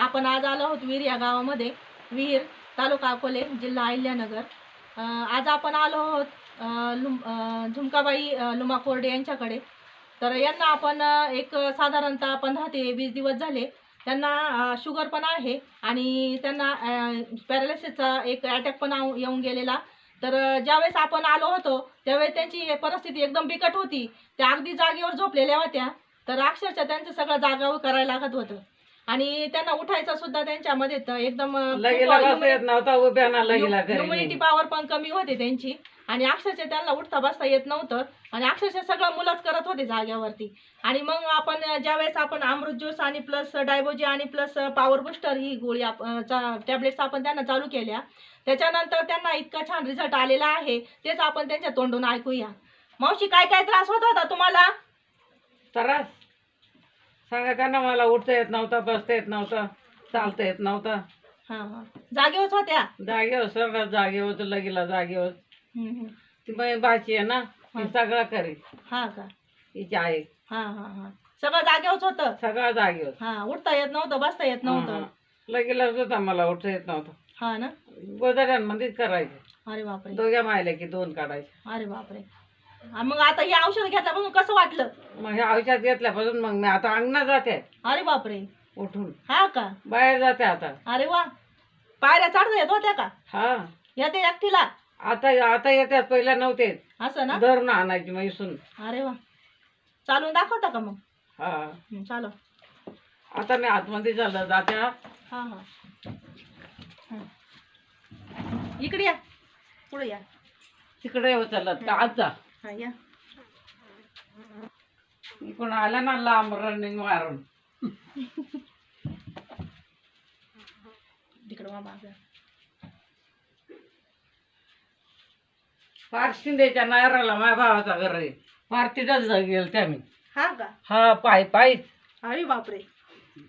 आपण आज आलो आहोत वीर या गावामध्ये. वीर तालुका अकोले जिल्हा अहिल्यानगर. आज आपण आलो आहोत झुमकाबाई लुमाकोर्डे यांच्याकडे. तर यांना आपण एक साधारणतः 15 ते 20 दिवस झाले. त्यांना शुगर पण आहे आणि त्यांना पॅरालिसिसचा एक अटॅक पण येऊन गेलेला. तर ज्यावेळेस आपण आलो होतो त्यावेळेस त्यांची परिस्थिती एकदम बिकट होती. त्या अगदी जागेवर झोपलेल्या होत्या. तर अक्षरशः त्यांचं सगळं जागावर करायला लागत होतं आणि त्यांना उठायचं सुद्धा त्यांच्यामध्ये एकदम ह्युमिनिटी पॉवर पण कमी होते त्यांची आणि अक्षरशः त्यांना उठता बसता येत नव्हतं आणि अक्षरशः सगळं मुलंच करत होते जाग्यावरती. आणि मग आपण ज्यावेळेस आपण अमृत ज्यूस आणि प्लस डायबोजी आणि प्लस पॉवर बुस्टर ही गोळी टॅबलेट्स आपण त्यांना चालू केल्या. त्याच्यानंतर त्यांना इतका छान रिझल्ट आलेला आहे. तेच आपण त्यांच्या तोंडून ऐकूया. मावशी, काय काय त्रास होत होता तुम्हाला? त्रास सांगा त्यांना. मला उठता येत नव्हता, बसता येत नव्हता, चालता येत नव्हता. हा जागेवर होत्या? जागेवर सगळं जागेवर, लगेला जागेवर. ती माझी बाची आहे ना, ती सगळं करी. हा का? तिची आहे. सगळं जागेवर होतं? सगळं जागेवर. उठता येत नव्हतं, बसता येत नव्हतं. लगेलाच होता, मला उठता येत नव्हतं. हा ना? गोदड्यांमध्येच करायचे. अरे बापरे. दोघ्या मायल्या की 2 काढायचे. अरे बापरे. मग आता हे औषध घेतल्यापासून कसं वाटलं? मग हे औषध घेतल्यापासून मग मी आता अंगणात जाते. अरे बापरे. उठून हा का? बाहेर जाते आता. अरे वा. पायऱ्या चढता येत होत्या का? हा येते एकटीला? आता येतात, पहिल्या नव्हते. असं ना? धरून आणायची मैसून. अरे वा. चालून दाखवता का मग? हा चालव. आता मी आतमध्ये झालं जात्या. इकडे या, पुढे या. तिकडे चालत का आज जा. या. इकडून आला ना लांब रनिंग मारून. तिकडे मागं. फार शिंदेच्या नायराला माझ्या भावाचा घर आहे. फार तिथंच गेल त्या मी. हा का? हा पायी. अरे बापरे.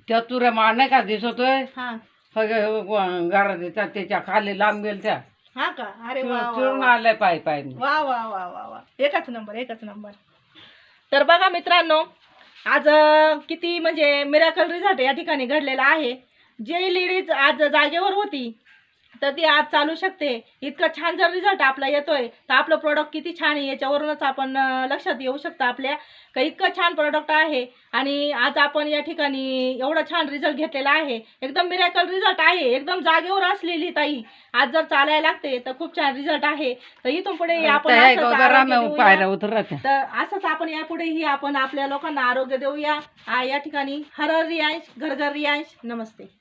त्या तुऱ्या माळ नाही का दिसतोय, हा घरात येतात त्याच्या खाली लांब गेल त्या. हा का? अरे वा फिरून आलाय पायी. वा वा वा वा वा. एकच नंबर. तर बघा मित्रांनो, आज किती म्हणजे मिराकल रिझल्ट या ठिकाणी घडलेला आहे. जे लेडीज आज जागेवर होती तर ती आज चालू शकते. इतका छान जर रिझल्ट आपला येतोय तर आपलं प्रोडक्ट किती छान आहे याच्यावरूनच आपण लक्षात येऊ शकतं आपल्या का इतकं छान प्रोडक्ट आहे. आणि आज आपण या ठिकाणी एवढा छान रिझल्ट घेतलेला आहे. एकदम मिराकल रिझल्ट आहे. एकदम जागेवर असलेली ताई आज जर चालायला लागते तर खूप छान रिझल्ट आहे. तर इथून पुढे आपण असंच आपण यापुढेही आपण आपल्या लोकांना आरोग्य देऊया. या ठिकाणी हर रियांश, घर रियांश. नमस्ते.